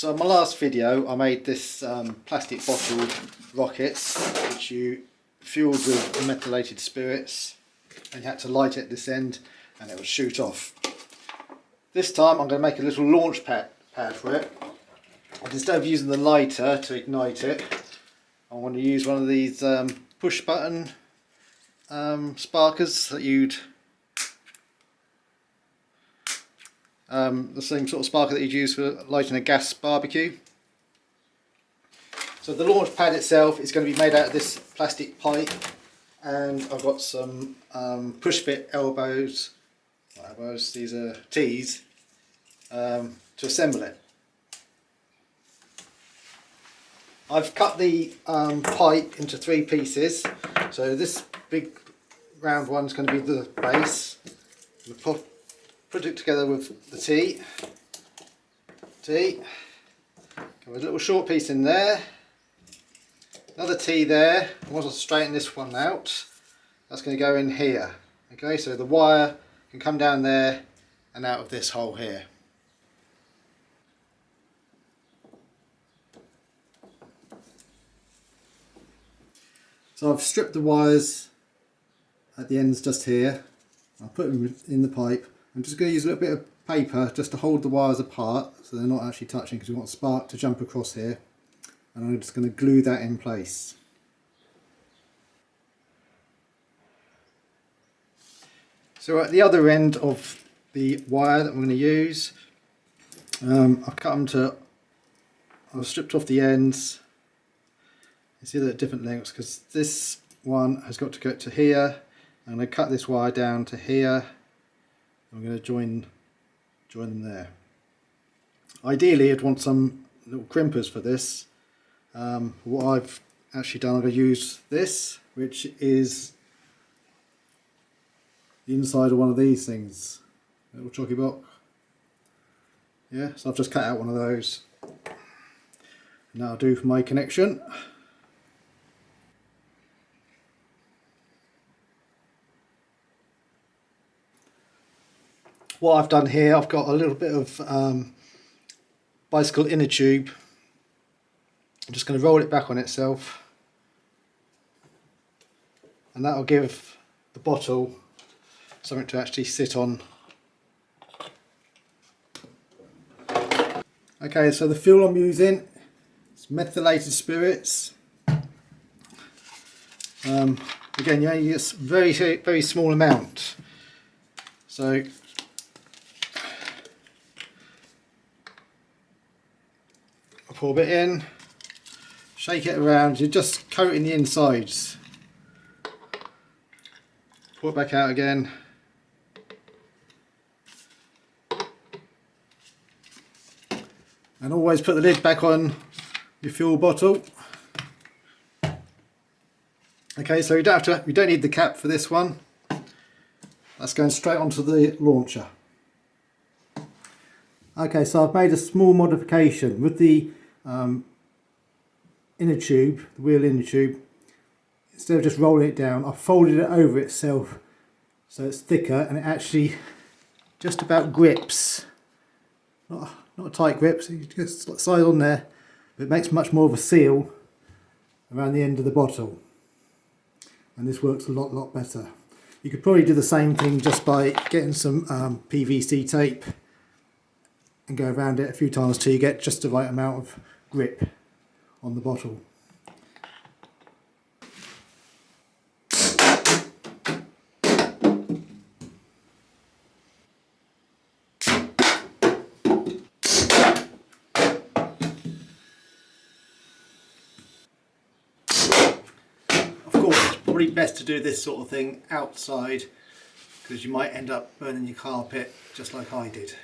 So in my last video I made this plastic bottle rockets which you fueled with methylated spirits, and you had to light it at this end and it would shoot off. This time I'm going to make a little launch pad for it, and instead of using the lighter to ignite it, I want to use one of these push button sparkers that you'd the same sort of sparker that you'd use for lighting a gas barbecue. So the launch pad itself is going to be made out of this plastic pipe, and I've got some push fit elbows, these are T's, to assemble it. I've cut the pipe into 3 pieces, so this big round one is going to be the base. Put it together with the T. Got a little short piece in there, another T there. I want to straighten this one out. That's going to go in here. Okay, so the wire can come down there and out of this hole here. So I've stripped the wires at the ends just here. I'll put them in the pipe. I'm just going to use a little bit of paper just to hold the wires apart so they're not actually touching, because we want spark to jump across here, and I'm just going to glue that in place. So at the other end of the wire that I'm going to use, I've cut them to, I've stripped off the ends. You see they're at different lengths because this one has got to go to here. I'm going to cut this wire down to here. I'm going to join them there. Ideally I'd want some little crimpers for this. What I've actually done, I'm going to use this, which is the inside of one of these things, a little chocky block. Yeah, so I've just cut out one of those, and that'll do for my connection. What I've done here, I've got a little bit of bicycle inner tube. I'm just going to roll it back on itself, and that'll give the bottle something to actually sit on. Okay, so the fuel I'm using is methylated spirits. Again, you only use a very small amount. So pour a bit in, shake it around, you're just coating the insides. Pour it back out again. And always put the lid back on your fuel bottle. Okay, so we don't need the cap for this one. That's going straight onto the launcher. Okay, so I've made a small modification with the inner tube, the wheel inner tube. Instead of just rolling it down, I've folded it over itself so it's thicker, and it actually just about grips. Not a tight grip, so you just slide on there, but it makes much more of a seal around the end of the bottle, and this works a lot better. You could probably do the same thing just by getting some PVC tape and go around it a few times till you get just the right amount of grip on the bottle. Of course, it's probably best to do this sort of thing outside, because you might end up burning your carpet just like I did.